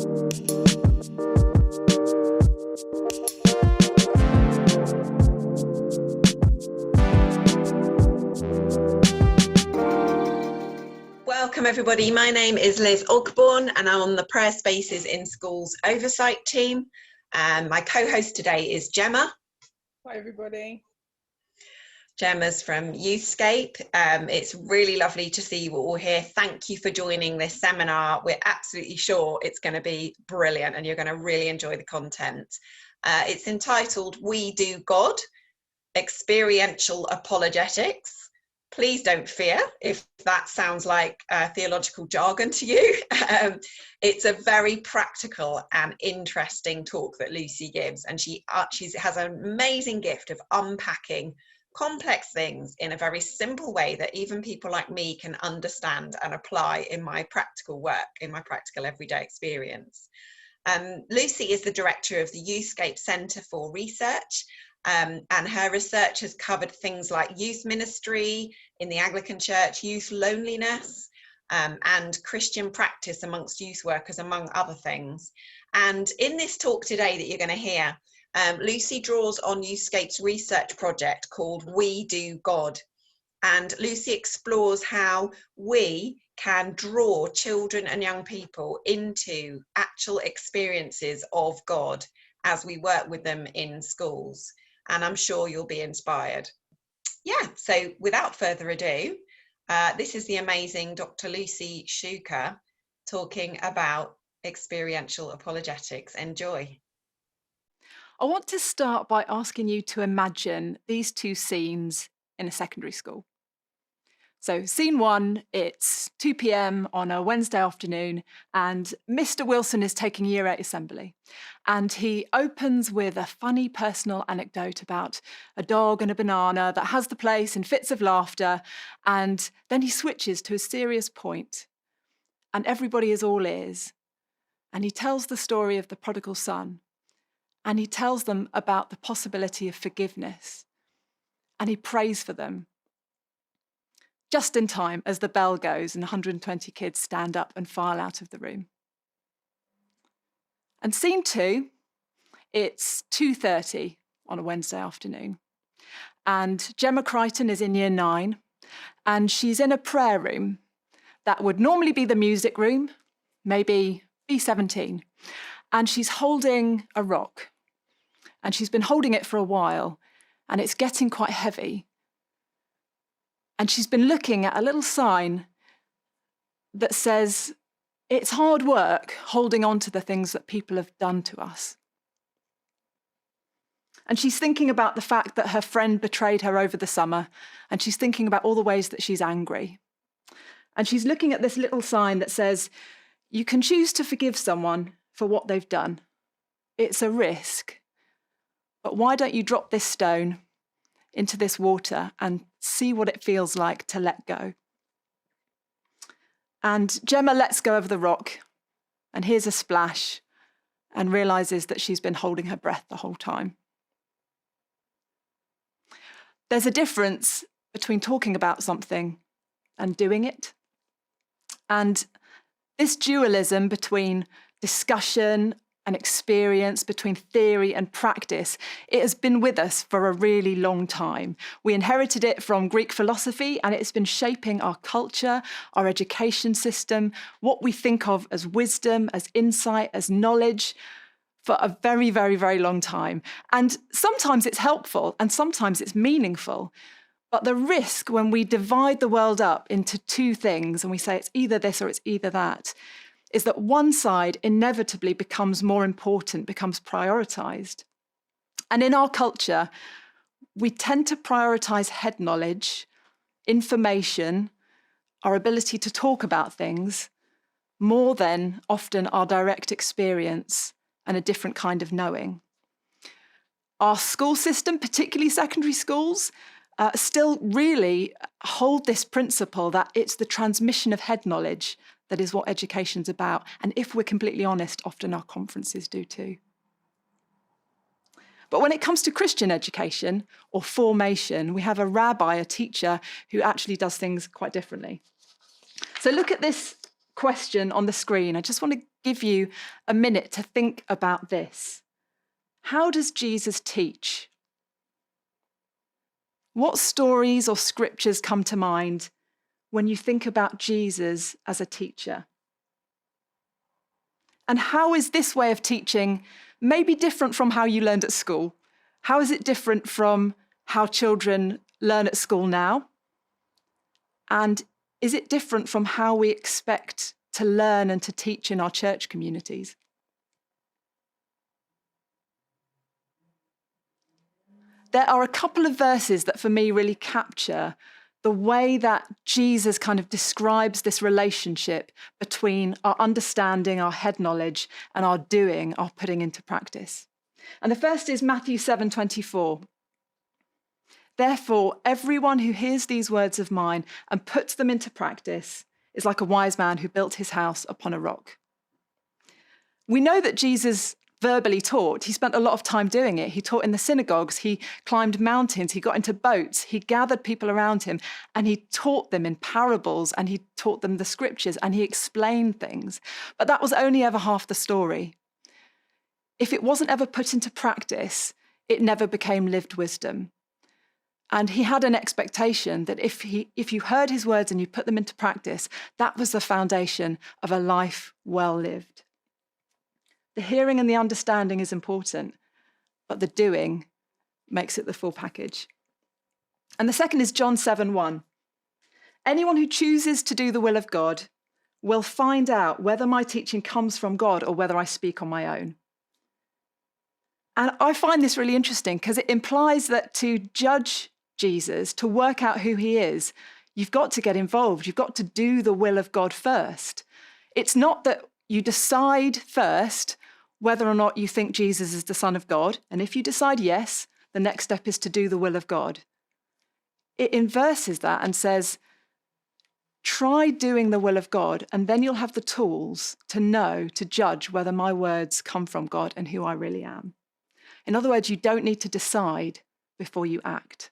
Welcome everybody, my name is Liz Ogborn and I'm on the Prayer Spaces in Schools Oversight team. My co-host today is Gemma. Hi everybody. Gemma's from Youthscape. It's really lovely to see you all here. Thank you for joining this seminar. We're absolutely sure it's going to be brilliant and you're going to really enjoy the content. It's entitled We Do God, Experiential Apologetics. Please don't fear if that sounds like theological jargon to you. It's a very practical and interesting talk that Lucie gives, and she has an amazing gift of unpacking complex things in a very simple way that even people like me can understand and apply in my practical work, in my practical everyday experience. Lucie is the director of the Youthscape Centre for Research, and her research has covered things like youth ministry in the Anglican Church, youth loneliness, and Christian practice amongst youth workers, among other things. And in this talk today that you're going to hear, Lucie draws on Youthscape's research project called We Do God. And Lucie explores how we can draw children and young people into actual experiences of God as we work with them in schools. And I'm sure you'll be inspired. Yeah, so without further ado, this is the amazing Dr. Lucie Shuker talking about experiential apologetics. Enjoy. I want to start by asking you to imagine these two scenes in a secondary school. So scene one, it's 2 p.m. on a Wednesday afternoon and Mr. Wilson is taking Year 8 assembly. And he opens with a funny personal anecdote about a dog and a banana that has the place in fits of laughter. And then he switches to a serious point and everybody is all ears. And he tells the story of the prodigal son. And he tells them about the possibility of forgiveness. And he prays for them. Just in time as the bell goes and 120 kids stand up and file out of the room. And scene two, it's 2:30 on a Wednesday afternoon. And Gemma Crichton is in Year 9 and she's in a prayer room that would normally be the music room, maybe B17. And she's holding a rock. And she's been holding it for a while and it's getting quite heavy. And she's been looking at a little sign that says, it's hard work holding on to the things that people have done to us. And she's thinking about the fact that her friend betrayed her over the summer, and she's thinking about all the ways that she's angry. And she's looking at this little sign that says, you can choose to forgive someone for what they've done. It's a risk. But why don't you drop this stone into this water and see what it feels like to let go? And Gemma lets go of the rock and hears a splash and realizes that she's been holding her breath the whole time. There's a difference between talking about something and doing it. And this dualism between discussion and experience, between theory and practice, it has been with us for a really long time. We inherited it from Greek philosophy and it's been shaping our culture, our education system, what we think of as wisdom, as insight, as knowledge for a very, very, very long time. And sometimes it's helpful and sometimes it's meaningful. But the risk when we divide the world up into two things and we say it's either this or it's either that, is that one side inevitably becomes more important, becomes prioritized. And in our culture, we tend to prioritize head knowledge, information, our ability to talk about things, more than often our direct experience and a different kind of knowing. Our school system, particularly secondary schools, still really hold this principle that it's the transmission of head knowledge that is what education's about. And if we're completely honest, often our conferences do too. But when it comes to Christian education or formation, we have a rabbi, a teacher, who actually does things quite differently. So look at this question on the screen. I just want to give you a minute to think about this. How does Jesus teach? What stories or scriptures come to mind when you think about Jesus as a teacher? And how is this way of teaching maybe different from how you learned at school? How is it different from how children learn at school now? And is it different from how we expect to learn and to teach in our church communities? There are a couple of verses that for me really capture the way that Jesus kind of describes this relationship between our understanding, our head knowledge, and our doing, our putting into practice. And the first is Matthew 7:24. Therefore, everyone who hears these words of mine and puts them into practice is like a wise man who built his house upon a rock. We know that Jesus verbally taught. He spent a lot of time doing it. He taught in the synagogues, he climbed mountains, he got into boats, he gathered people around him, and he taught them in parables, and he taught them the scriptures, and he explained things. But that was only ever half the story. If it wasn't ever put into practice, it never became lived wisdom. And he had an expectation that if you heard his words and you put them into practice, that was the foundation of a life well lived. The hearing and the understanding is important, but the doing makes it the full package. And the second is John 7:1. Anyone who chooses to do the will of God will find out whether my teaching comes from God or whether I speak on my own. And I find this really interesting because it implies that to judge Jesus, to work out who he is, you've got to get involved. You've got to do the will of God first. It's not that you decide first whether or not you think Jesus is the Son of God. And if you decide yes, the next step is to do the will of God. It inverses that and says, try doing the will of God, and then you'll have the tools to know, to judge whether my words come from God and who I really am. In other words, you don't need to decide before you act.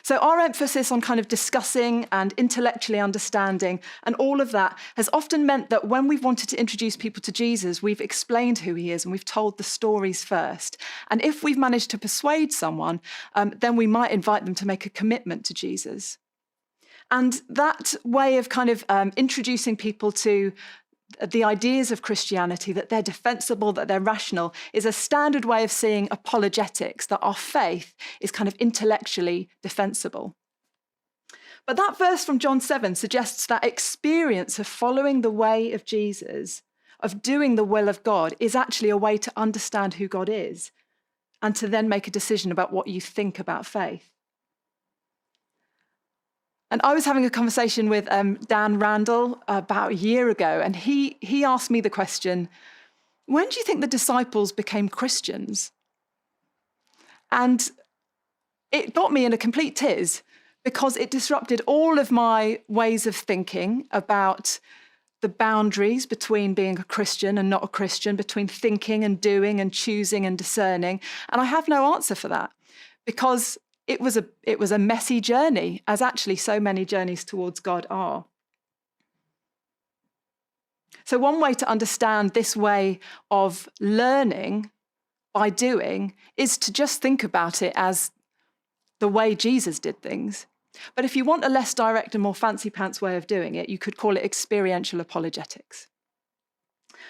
So our emphasis on kind of discussing and intellectually understanding and all of that has often meant that when we've wanted to introduce people to Jesus, we've explained who he is and we've told the stories first. And if we've managed to persuade someone, then we might invite them to make a commitment to Jesus. And that way of kind of introducing people to the ideas of Christianity, that they're defensible, that they're rational, is a standard way of seeing apologetics, that our faith is kind of intellectually defensible. But that verse from John 7 suggests that experience of following the way of Jesus, of doing the will of God, is actually a way to understand who God is and to then make a decision about what you think about faith. And I was having a conversation with Dan Randall about a year ago, and he asked me the question, when do you think the disciples became Christians? And it got me in a complete tiz because it disrupted all of my ways of thinking about the boundaries between being a Christian and not a Christian, between thinking and doing and choosing and discerning. And I have no answer for that because it was a messy journey, as actually so many journeys towards God are. So one way to understand this way of learning by doing is to just think about it as the way Jesus did things. But if you want a less direct and more fancy pants way of doing it, you could call it experiential apologetics.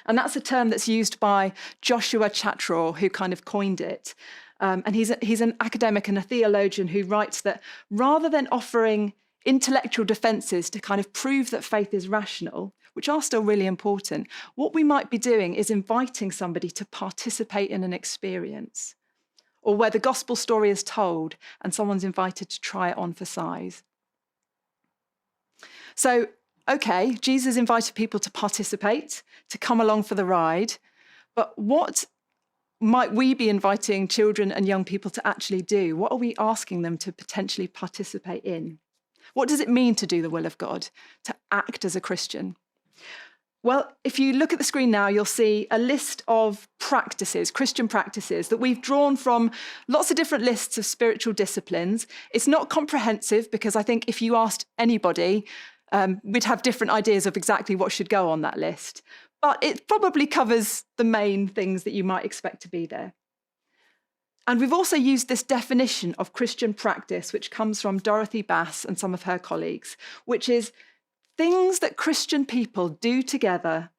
And that's a term that's used by Joshua Chatraw, who kind of coined it. And he's an academic and a theologian who writes that rather than offering intellectual defenses to kind of prove that faith is rational, which are still really important, what we might be doing is inviting somebody to participate in an experience, or where the gospel story is told and someone's invited to try it on for size. So, okay, Jesus invited people to participate, to come along for the ride, but what might we be inviting children and young people to actually do? What are we asking them to potentially participate in? What does it mean to do the will of God, to act as a Christian? Well, if you look at the screen now, you'll see a list of practices, Christian practices, that we've drawn from lots of different lists of spiritual disciplines. It's not comprehensive because I think if you asked anybody, We'd have different ideas of exactly what should go on that list, but it probably covers the main things that you might expect to be there. And we've also used this definition of Christian practice, which comes from Dorothy Bass and some of her colleagues, which is things that Christian people do together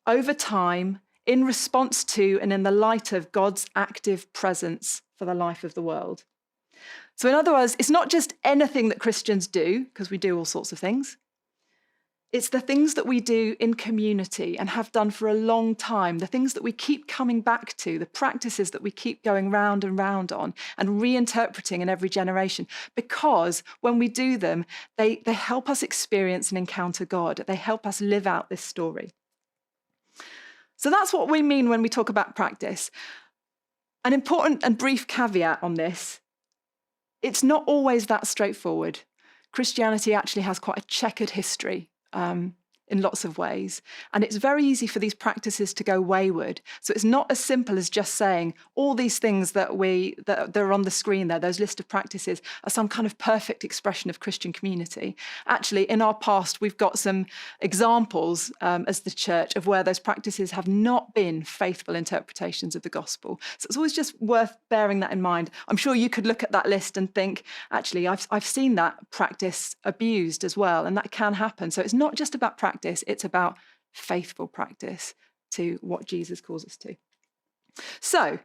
over time in response to and in the light of God's active presence for the life of the world. So in other words, it's not just anything that Christians do, because we do all sorts of things. It's the things that we do in community and have done for a long time, the things that we keep coming back to, the practices that we keep going round and round on and reinterpreting in every generation, because when we do them, they help us experience and encounter God. They help us live out this story. So that's what we mean when we talk about practice. An important and brief caveat on this, it's not always that straightforward. Christianity actually has quite a checkered history in lots of ways. And it's very easy for these practices to go wayward. So it's not as simple as just saying all these things that are on the screen there, those list of practices, are some kind of perfect expression of Christian community. Actually, in our past, we've got some examples as the church of where those practices have not been faithful interpretations of the gospel. So it's always just worth bearing that in mind. I'm sure you could look at that list and think, actually, I've seen that practice abused as well, and that can happen. So it's not just about practice, it's about faithful practice to what Jesus calls us to. So,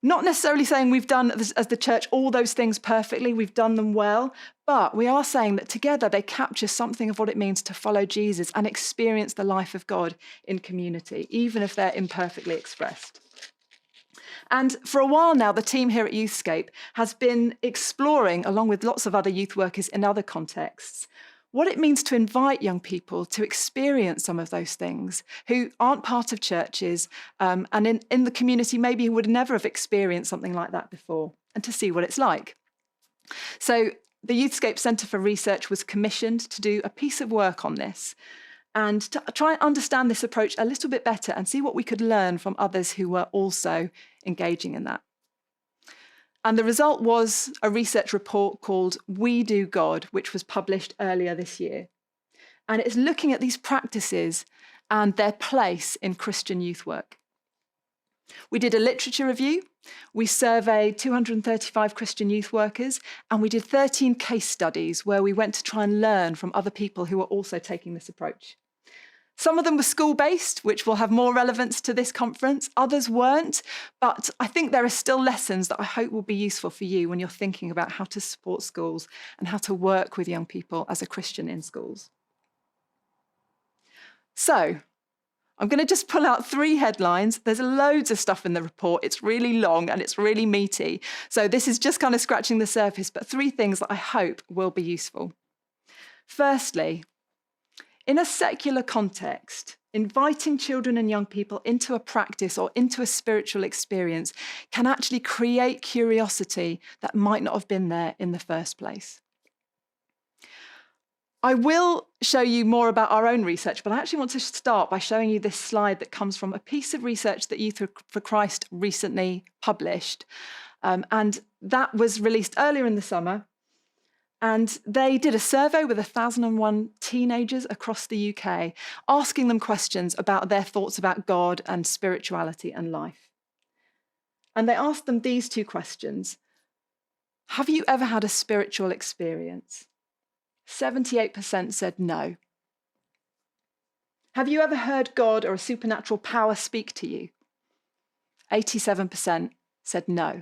not necessarily saying we've done as the church all those things perfectly, we've done them well, but we are saying that together they capture something of what it means to follow Jesus and experience the life of God in community, even if they're imperfectly expressed. And for a while now, the team here at Youthscape has been exploring, along with lots of other youth workers in other contexts, what it means to invite young people to experience some of those things who aren't part of churches and in the community maybe who would never have experienced something like that before, and to see what it's like. So the Youthscape Centre for Research was commissioned to do a piece of work on this and to try and understand this approach a little bit better and see what we could learn from others who were also engaging in that. And the result was a research report called We Do God, which was published earlier this year. And it's looking at these practices and their place in Christian youth work. We did a literature review, we surveyed 235 Christian youth workers, and we did 13 case studies where we went to try and learn from other people who were also taking this approach. Some of them were school-based, which will have more relevance to this conference. Others weren't, but I think there are still lessons that I hope will be useful for you when you're thinking about how to support schools and how to work with young people as a Christian in schools. So, I'm going to just pull out 3 headlines. There's loads of stuff in the report. It's really long and it's really meaty. So this is just kind of scratching the surface, but 3 things that I hope will be useful. Firstly, in a secular context, inviting children and young people into a practice or into a spiritual experience can actually create curiosity that might not have been there in the first place. I will show you more about our own research, but I actually want to start by showing you this slide that comes from a piece of research that Youth for Christ recently published. And that was released earlier in the summer. And they did a survey with 1,001 teenagers across the UK, asking them questions about their thoughts about God and spirituality and life. And they asked them these 2 questions. Have you ever had a spiritual experience? 78% said no. Have you ever heard God or a supernatural power speak to you? 87% said no.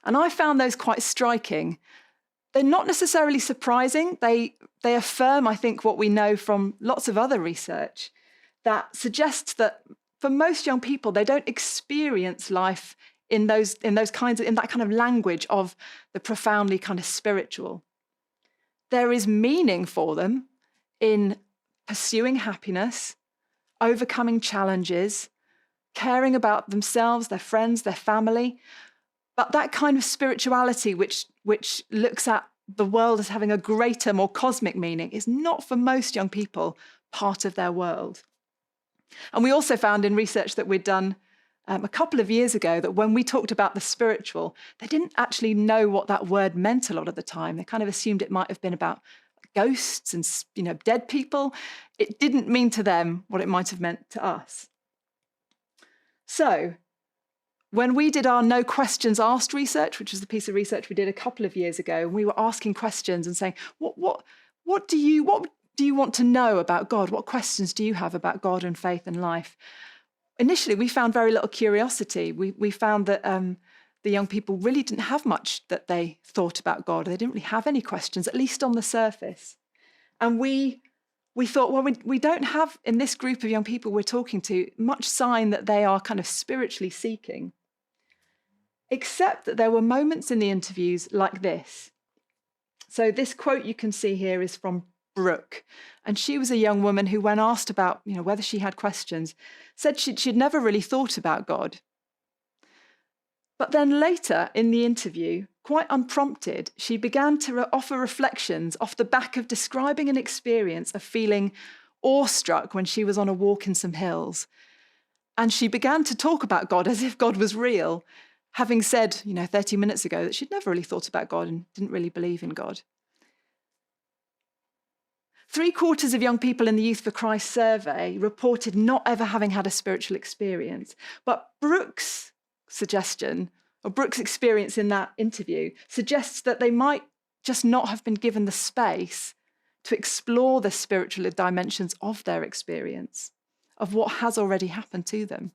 And I found those quite striking. They're not necessarily surprising. They affirm, I think, what we know from lots of other research that suggests that for most young people, they don't experience life in that kind of language of the profoundly kind of spiritual. There is meaning for them in pursuing happiness, overcoming challenges, caring about themselves, their friends, their family. But that kind of spirituality which looks at the world as having a greater, more cosmic meaning is not for most young people part of their world. And we also found in research that we'd done a couple of years ago that when we talked about the spiritual, they didn't actually know what that word meant a lot of the time. They kind of assumed it might have been about ghosts and, dead people, it didn't mean to them what it might have meant to us. So when we did our no questions asked research, which was the piece of research we did a couple of years ago, and we were asking questions and saying, what do you want to know about God? What questions do you have about God and faith and life? Initially, we found very little curiosity. We found that the young people really didn't have much that they thought about God. They didn't really have any questions, at least on the surface. And we thought, well, we don't have, in this group of young people we're talking to, much sign that they are kind of spiritually seeking, except that there were moments in the interviews like this. So this quote you can see here is from Brooke, and she was a young woman who, when asked about whether she had questions, said she'd never really thought about God. But then later in the interview, quite unprompted, she began to offer reflections off the back of describing an experience of feeling awestruck when she was on a walk in some hills. And she began to talk about God as if God was real, having said, 30 minutes ago that she'd never really thought about God and didn't really believe in God. 3/4 of young people in the Youth for Christ survey reported not ever having had a spiritual experience. But Brooke's suggestion, or Brooke's experience in that interview, suggests that they might just not have been given the space to explore the spiritual dimensions of their experience, of what has already happened to them.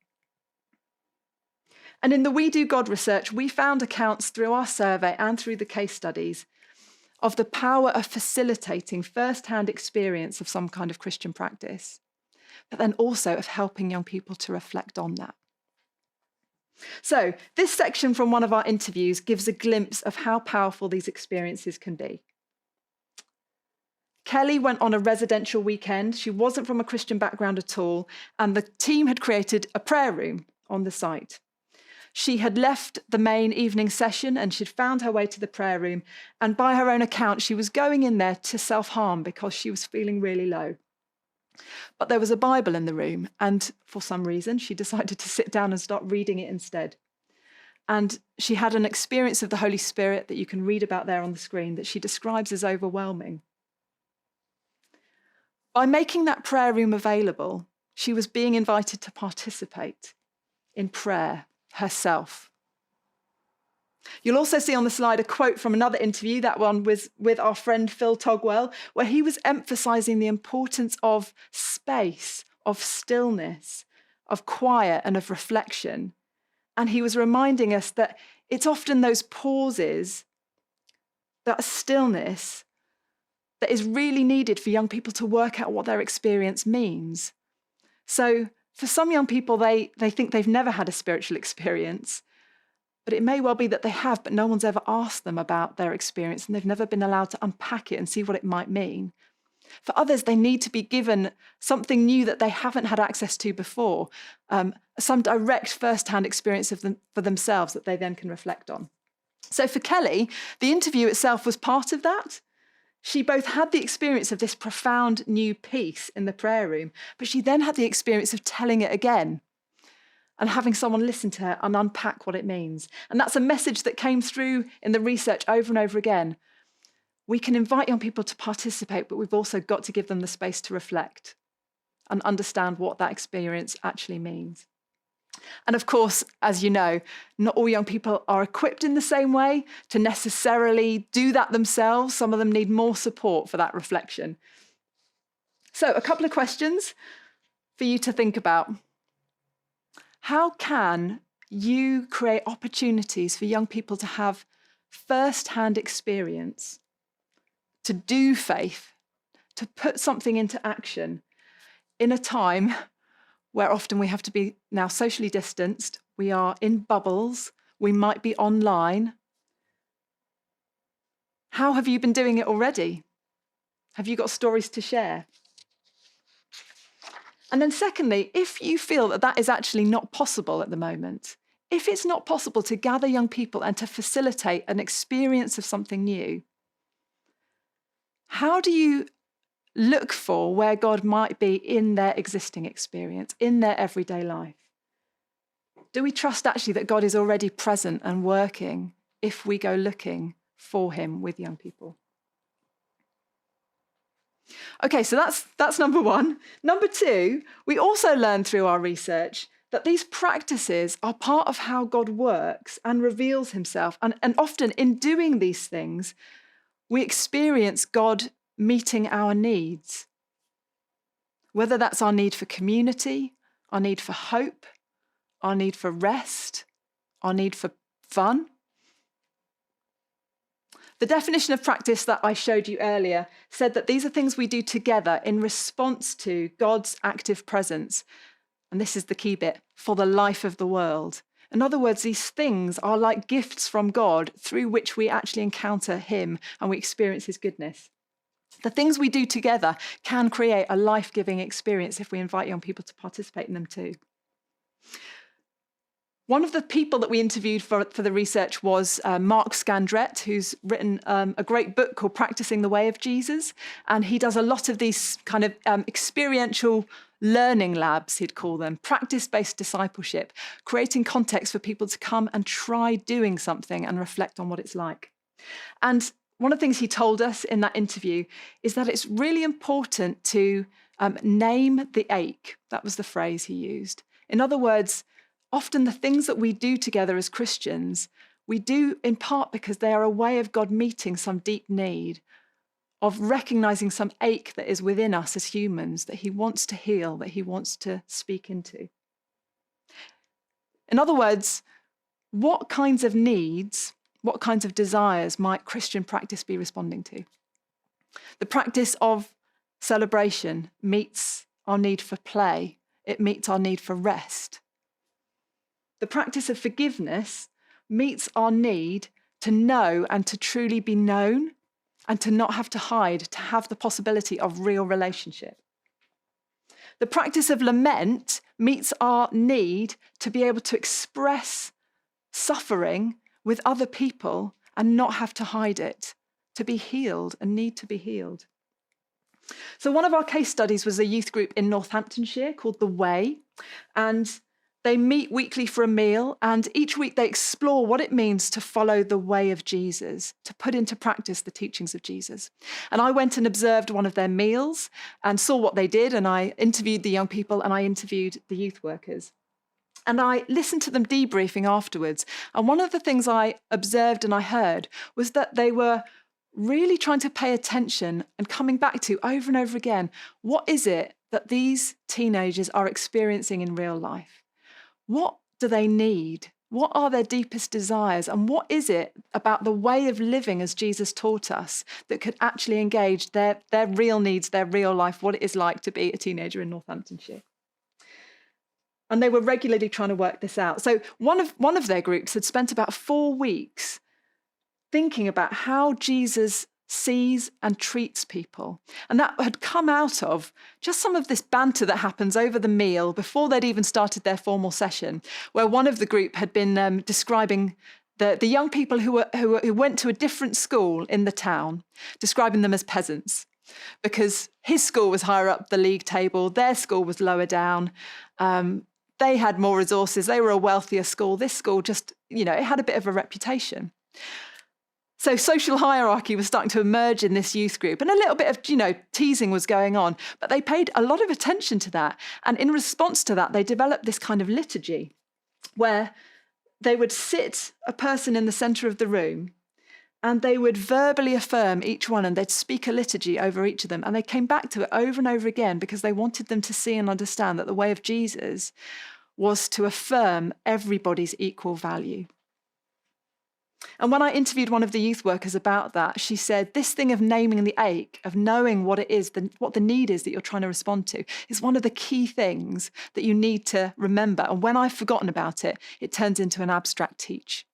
And in the We Do God research, we found accounts through our survey and through the case studies of the power of facilitating first-hand experience of some kind of Christian practice, but then also of helping young people to reflect on that. So this section from one of our interviews gives a glimpse of how powerful these experiences can be. Kelly went on a residential weekend. She wasn't from a Christian background at all, and the team had created a prayer room on the site. She had left the main evening session and she'd found her way to the prayer room. And by her own account, she was going in there to self-harm because she was feeling really low. But there was a Bible in the room, and for some reason, she decided to sit down and start reading it instead. And she had an experience of the Holy Spirit that you can read about there on the screen that she describes as overwhelming. By making that prayer room available, she was being invited to participate in prayer herself. You'll also see on the slide a quote from another interview, that one was with our friend Phil Togwell, where he was emphasising the importance of space, of stillness, of quiet and of reflection. And he was reminding us that it's often those pauses, that stillness, that is really needed for young people to work out what their experience means. So for some young people, they think they've never had a spiritual experience, but it may well be that they have, but no one's ever asked them about their experience and they've never been allowed to unpack it and see what it might mean. For others, they need to be given something new that they haven't had access to before, some direct first-hand experience for themselves that they then can reflect on. So for Kelly, the interview itself was part of that. She both had the experience of this profound new piece in the prayer room, but she then had the experience of telling it again and having someone listen to her and unpack what it means. And that's a message that came through in the research over and over again. We can invite young people to participate, but we've also got to give them the space to reflect and understand what that experience actually means. And of course, as you know, not all young people are equipped in the same way to necessarily do that themselves. Some of them need more support for that reflection. So a couple of questions for you to think about. How can you create opportunities for young people to have first-hand experience, to do faith, to put something into action in a time where often we have to be now socially distanced, we are in bubbles, we might be online? How have you been doing it already? Have you got stories to share? And then secondly, if you feel that that is actually not possible at the moment, if it's not possible to gather young people and to facilitate an experience of something new, how do you look for where God might be in their existing experience, in their everyday life? Do we trust actually that God is already present and working if we go looking for him with young people? Okay, so that's number one. Number two, we also learned through our research that these practices are part of how God works and reveals himself. And often in doing these things, we experience God meeting our needs, whether that's our need for community, our need for hope, our need for rest, our need for fun. The definition of practice that I showed you earlier said that these are things we do together in response to God's active presence. And this is the key bit, for the life of the world. In other words, these things are like gifts from God through which we actually encounter him and we experience his goodness. The things we do together can create a life-giving experience if we invite young people to participate in them too. One of the people that we interviewed for the research was Mark Scandrette, who's written a great book called Practicing the Way of Jesus. And he does a lot of these kind of experiential learning labs, he'd call them, practice-based discipleship, creating context for people to come and try doing something and reflect on what it's like. And one of the things he told us in that interview is that it's really important to name the ache. That was the phrase he used. In other words, often the things that we do together as Christians, we do in part because they are a way of God meeting some deep need, of recognizing some ache that is within us as humans, that he wants to heal, that he wants to speak into. In other words, what kinds of needs, what kinds of desires might Christian practice be responding to? The practice of celebration meets our need for play. It meets our need for rest. The practice of forgiveness meets our need to know and to truly be known and to not have to hide, to have the possibility of real relationship. The practice of lament meets our need to be able to express suffering with other people and not have to hide it, to be healed and need to be healed. So one of our case studies was a youth group in Northamptonshire called The Way, and they meet weekly for a meal, and each week they explore what it means to follow the way of Jesus, to put into practice the teachings of Jesus. And I went and observed one of their meals and saw what they did, and I interviewed the young people and I interviewed the youth workers. And I listened to them debriefing afterwards. And one of the things I observed and I heard was that they were really trying to pay attention and coming back to over and over again, what is it that these teenagers are experiencing in real life? What do they need? What are their deepest desires? And what is it about the way of living as Jesus taught us that could actually engage their real needs, their real life, what it is like to be a teenager in Northamptonshire? And they were regularly trying to work this out. So one of their groups had spent about 4 weeks thinking about how Jesus sees and treats people. And that had come out of just some of this banter that happens over the meal before they'd even started their formal session, where one of the group had been describing the young people who went to a different school in the town, describing them as peasants, because his school was higher up the league table, their school was lower down. They had more resources, they were a wealthier school. This school just, it had a bit of a reputation. So social hierarchy was starting to emerge in this youth group, and a little bit of, teasing was going on, but they paid a lot of attention to that. And in response to that, they developed this kind of liturgy where they would sit a person in the center of the room and they would verbally affirm each one, and they'd speak a liturgy over each of them. And they came back to it over and over again because they wanted them to see and understand that the way of Jesus was to affirm everybody's equal value. And when I interviewed one of the youth workers about that, she said, this thing of naming the ache, of knowing what it is, what the need is that you're trying to respond to, is one of the key things that you need to remember. And when I've forgotten about it, it turns into an abstract teach.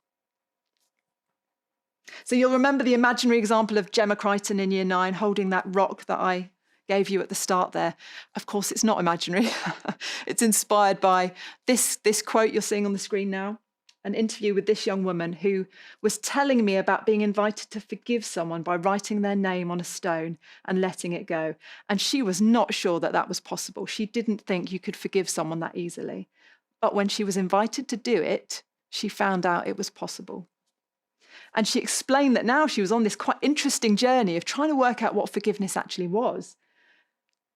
So you'll remember the imaginary example of Gemma Crichton in Year 9 holding that rock that I gave you at the start there. Of course, it's not imaginary. It's inspired by this quote you're seeing on the screen now. An interview with this young woman who was telling me about being invited to forgive someone by writing their name on a stone and letting it go. And she was not sure that that was possible. She didn't think you could forgive someone that easily. But when she was invited to do it, she found out it was possible. And she explained that now she was on this quite interesting journey of trying to work out what forgiveness actually was.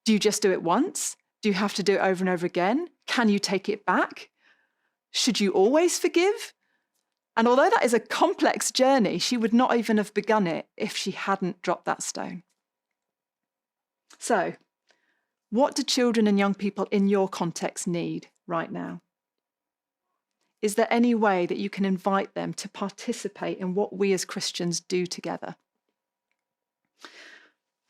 Do you just do it once? Do you have to do it over and over again? Can you take it back? Should you always forgive? And although that is a complex journey, she would not even have begun it if she hadn't dropped that stone. So, what do children and young people in your context need right now? Is there any way that you can invite them to participate in what we as Christians do together?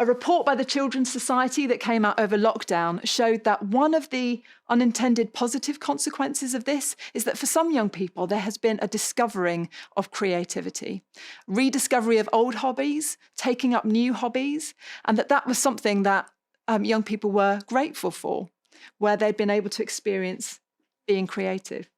A report by the Children's Society that came out over lockdown showed that one of the unintended positive consequences of this is that for some young people, there has been a discovering of creativity, rediscovery of old hobbies, taking up new hobbies, and that was something that young people were grateful for, where they'd been able to experience being creative.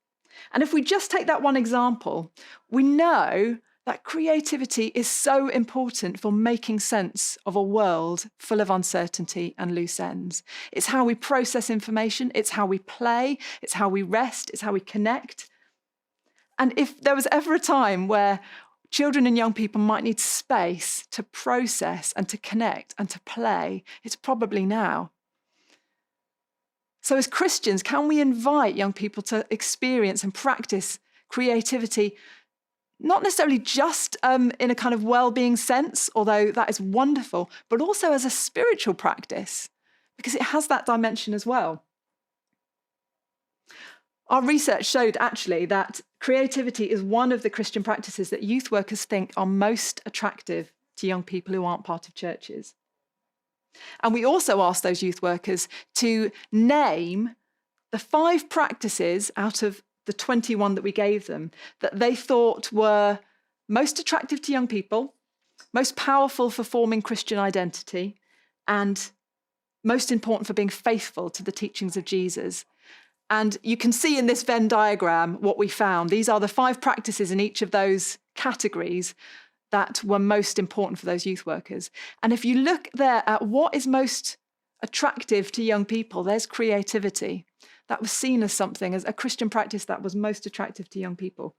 And if we just take that one example, we know that creativity is so important for making sense of a world full of uncertainty and loose ends. It's how we process information, it's how we play, it's how we rest, it's how we connect. And if there was ever a time where children and young people might need space to process and to connect and to play, it's probably now. So as Christians, can we invite young people to experience and practice creativity, not necessarily just in a kind of well-being sense, although that is wonderful, but also as a spiritual practice, because it has that dimension as well. Our research showed actually that creativity is one of the Christian practices that youth workers think are most attractive to young people who aren't part of churches. And we also asked those youth workers to name the 5 practices out of the 21 that we gave them that they thought were most attractive to young people, most powerful for forming Christian identity, and most important for being faithful to the teachings of Jesus. And you can see in this Venn diagram what we found. These are the 5 practices in each of those categories that were most important for those youth workers. And if you look there at what is most attractive to young people, there's creativity. That was seen as something, as a Christian practice that was most attractive to young people.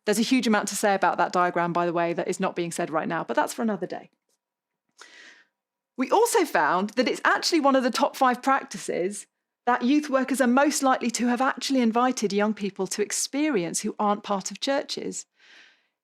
There's a huge amount to say about that diagram, by the way, that is not being said right now, but that's for another day. We also found that it's actually one of the top 5 practices that youth workers are most likely to have actually invited young people to experience who aren't part of churches.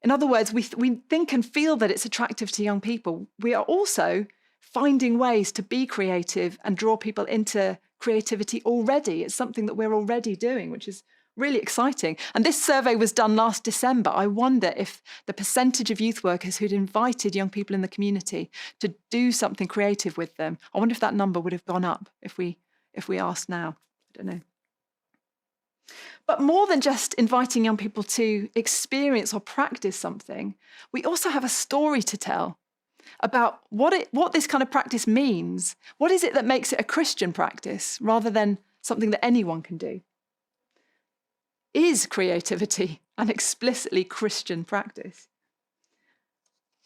In other words, we think and feel that it's attractive to young people. We are also finding ways to be creative and draw people into creativity already. It's something that we're already doing, which is really exciting. And this survey was done last December. I wonder if the percentage of youth workers who'd invited young people in the community to do something creative with them, I wonder if that number would have gone up if we asked now. I don't know. But more than just inviting young people to experience or practice something, we also have a story to tell about what this kind of practice means. What is it that makes it a Christian practice rather than something that anyone can do? Is creativity an explicitly Christian practice?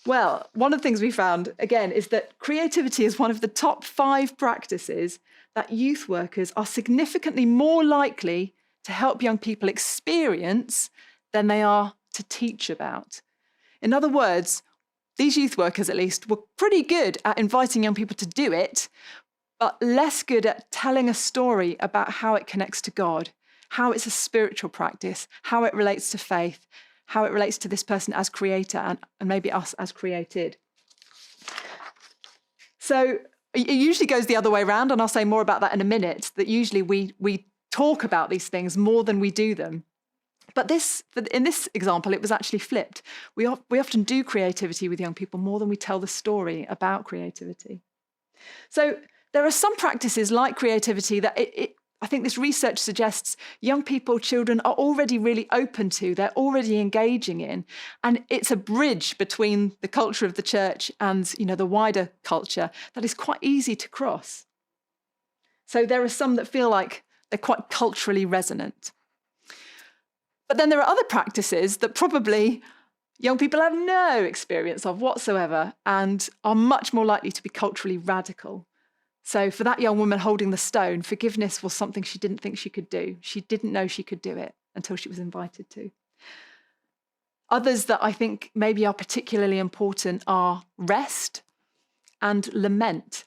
Well, one of the things we found, again, is that creativity is one of the top 5 practices that youth workers are significantly more likely to help young people experience than they are to teach about. In other words, these youth workers, at least, were pretty good at inviting young people to do it, but less good at telling a story about how it connects to God, how it's a spiritual practice, how it relates to faith, how it relates to this person as creator and maybe us as created. So it usually goes the other way around, and I'll say more about that in a minute, that usually we talk about these things more than we do them. But in this example, it was actually flipped. We often do creativity with young people more than we tell the story about creativity. So there are some practices like creativity that I think this research suggests young people, children are already really open to, they're already engaging in, and it's a bridge between the culture of the church and the wider culture that is quite easy to cross. So there are some that feel like they're quite culturally resonant. But then there are other practices that probably young people have no experience of whatsoever and are much more likely to be culturally radical. So for that young woman holding the stone, forgiveness was something she didn't think she could do. She didn't know she could do it until she was invited to. Others that I think maybe are particularly important are rest and lament.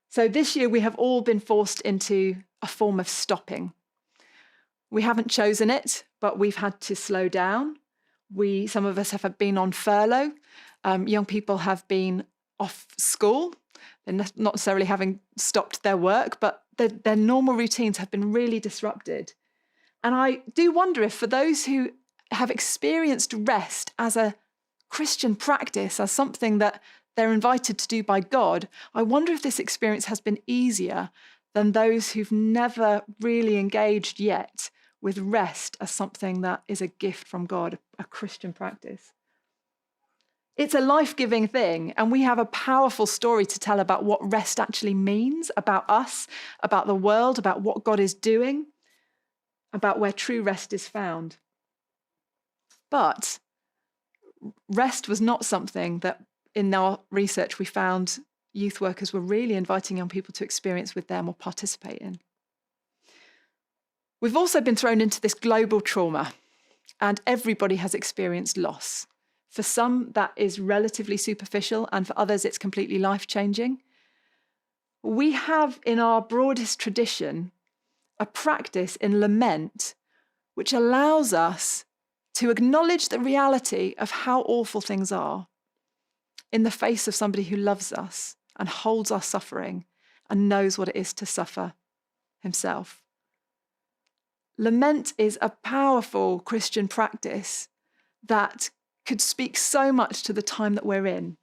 So this year we have all been forced into a form of stopping. We haven't chosen it, but we've had to slow down. Some of us have been on furlough. Young people have been off school. They're not necessarily having stopped their work, but their normal routines have been really disrupted. And I do wonder if for those who have experienced rest as a Christian practice, as something that they're invited to do by God, I wonder if this experience has been easier than those who've never really engaged yet with rest as something that is a gift from God, a Christian practice. It's a life-giving thing, and we have a powerful story to tell about what rest actually means, about us, about the world, about what God is doing, about where true rest is found. But rest was not something that in our research we found youth workers were really inviting young people to experience with them or participate in. We've also been thrown into this global trauma, and everybody has experienced loss. For some, that is relatively superficial, and for others, it's completely life-changing. We have in our broadest tradition a practice in lament which allows us to acknowledge the reality of how awful things are in the face of somebody who loves us and holds our suffering and knows what it is to suffer himself. Lament is a powerful Christian practice that could speak so much to the time that we're in.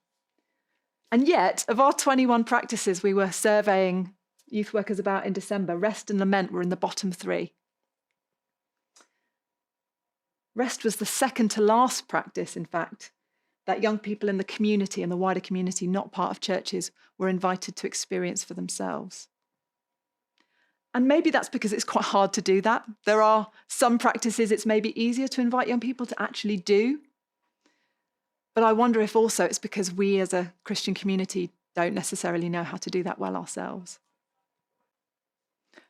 And yet, of our 21 practices we were surveying youth workers about in December, rest and lament were in the bottom 3. Rest was the second to last practice, in fact, that young people in the community and the wider community, not part of churches, were invited to experience for themselves. And maybe that's because it's quite hard to do that. There are some practices it's maybe easier to invite young people to actually do. But I wonder if also it's because we as a Christian community don't necessarily know how to do that well ourselves.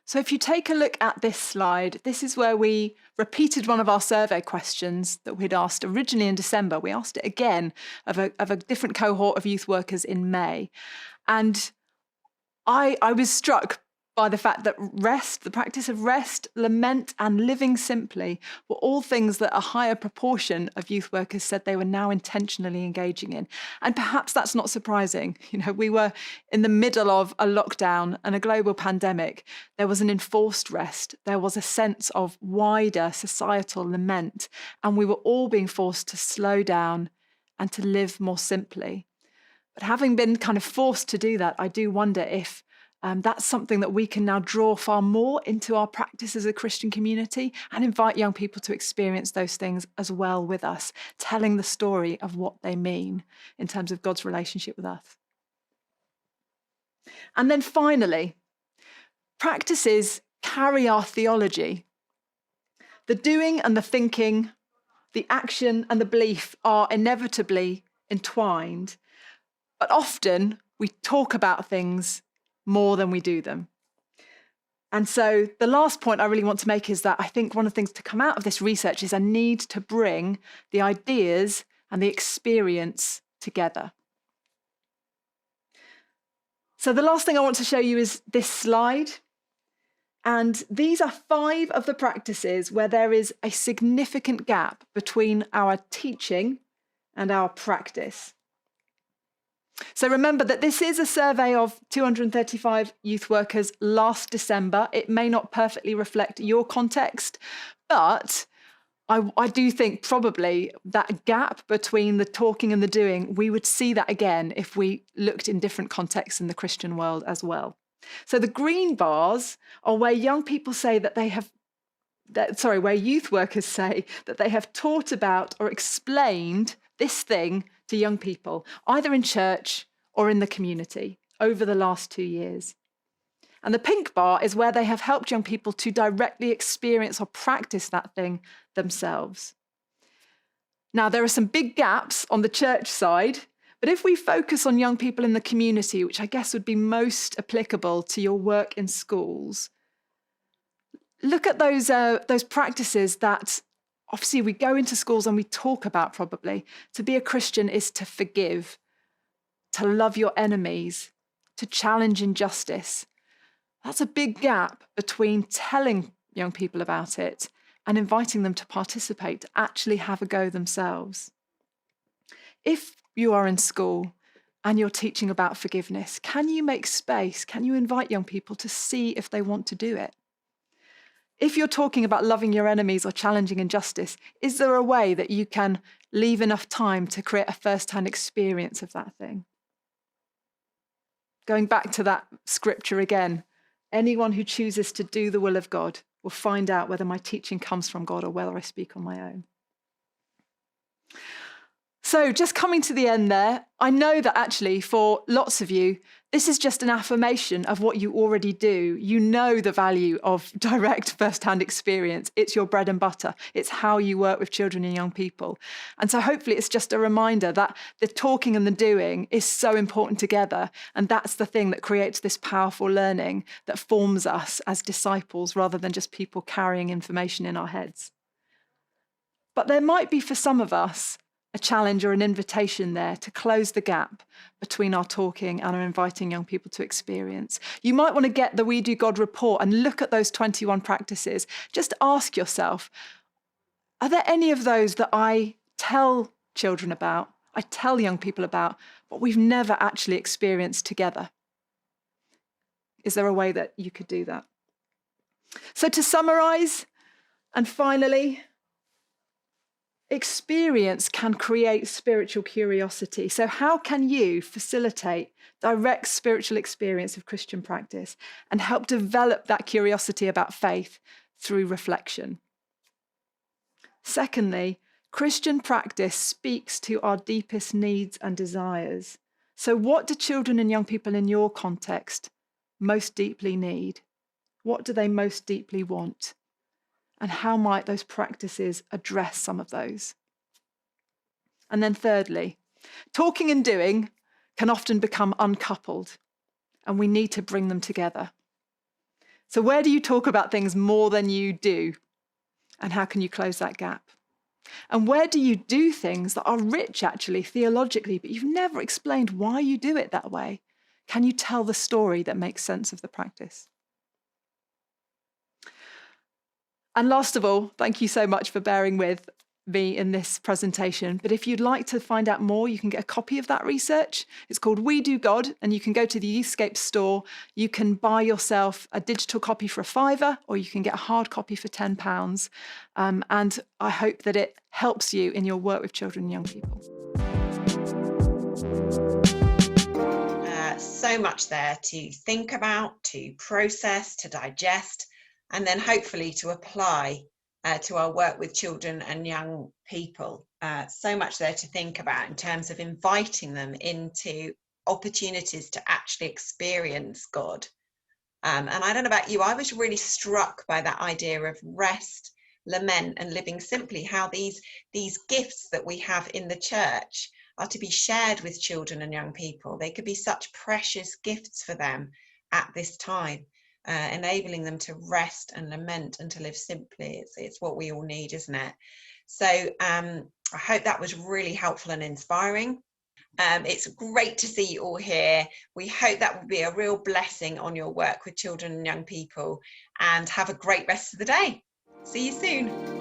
So if you take a look at this slide, this is where we repeated one of our survey questions that we'd asked originally in December. We asked it again of a different cohort of youth workers in May. And I was struck by the fact that rest, the practice of rest, lament, and living simply were all things that a higher proportion of youth workers said they were now intentionally engaging in. And perhaps that's not surprising. We were in the middle of a lockdown and a global pandemic. There was an enforced rest. There was a sense of wider societal lament, and we were all being forced to slow down and to live more simply. But having been kind of forced to do that, I do wonder if that's something that we can now draw far more into our practice as a Christian community and invite young people to experience those things as well with us, telling the story of what they mean in terms of God's relationship with us. And then finally, practices carry our theology. The doing and the thinking, the action and the belief are inevitably entwined, but often we talk about things more than we do them. And so the last point I really want to make is that I think one of the things to come out of this research is a need to bring the ideas and the experience together. So the last thing I want to show you is this slide. And these are 5 of the practices where there is a significant gap between our teaching and our practice. So remember that this is a survey of 235 youth workers last December. It may not perfectly reflect your context, but I do think probably that gap between the talking and the doing, we would see that again if we looked in different contexts in the Christian world as well. So the green bars are where young people say that where youth workers say that they have taught about or explained this thing to young people, either in church or in the community over the last 2 years. And the pink bar is where they have helped young people to directly experience or practice that thing themselves. Now, there are some big gaps on the church side, but if we focus on young people in the community, which I guess would be most applicable to your work in schools, look at those practices that obviously we go into schools and we talk about probably, to be a Christian is to forgive, to love your enemies, to challenge injustice. That's a big gap between telling young people about it and inviting them to participate, to actually have a go themselves. If you are in school and you're teaching about forgiveness, can you make space? Can you invite young people to see if they want to do it? If you're talking about loving your enemies or challenging injustice, is there a way that you can leave enough time to create a first-hand experience of that thing? Going back to that scripture again, anyone who chooses to do the will of God will find out whether my teaching comes from God or whether I speak on my own. So just coming to the end there, I know that actually for lots of you, this is just an affirmation of what you already do. You know the value of direct first-hand experience. It's your bread and butter. It's how you work with children and young people. And so hopefully it's just a reminder that the talking and the doing is so important together. And that's the thing that creates this powerful learning that forms us as disciples rather than just people carrying information in our heads. But there might be for some of us a challenge or an invitation there to close the gap between our talking and our inviting young people to experience. You might want to get the We Do God report and look at those 21 practices. Just ask yourself, are there any of those that I tell children about, I tell young people about, but we've never actually experienced together? Is there a way that you could do that? So to summarize, and finally, experience can create spiritual curiosity. So how can you facilitate direct spiritual experience of Christian practice and help develop that curiosity about faith through reflection? Secondly, Christian practice speaks to our deepest needs and desires. So what do children and young people in your context most deeply need? What do they most deeply want? And how might those practices address some of those? And then thirdly, talking and doing can often become uncoupled, and we need to bring them together. So where do you talk about things more than you do? And how can you close that gap? And where do you do things that are rich, actually, theologically, but you've never explained why you do it that way? Can you tell the story that makes sense of the practice? And last of all, thank you so much for bearing with me in this presentation. But if you'd like to find out more, you can get a copy of that research. It's called We Do God, and you can go to the Youthscape store. You can buy yourself a digital copy for £5, or you can get a hard copy for £10. And I hope that it helps you in your work with children and young people. So much there to think about, to process, to digest, and then hopefully to apply to our work with children and young people. So much there to think about in terms of inviting them into opportunities to actually experience God. And I don't know about you, I was really struck by that idea of rest, lament, and living simply, how these gifts that we have in the church are to be shared with children and young people. They could be such precious gifts for them at this time, enabling them to rest and lament and to live simply. It's what we all need, isn't it? So I hope that was really helpful and inspiring. It's great to see you all here. We hope that will be a real blessing on your work with children and young people, and have a great rest of the day. See you soon.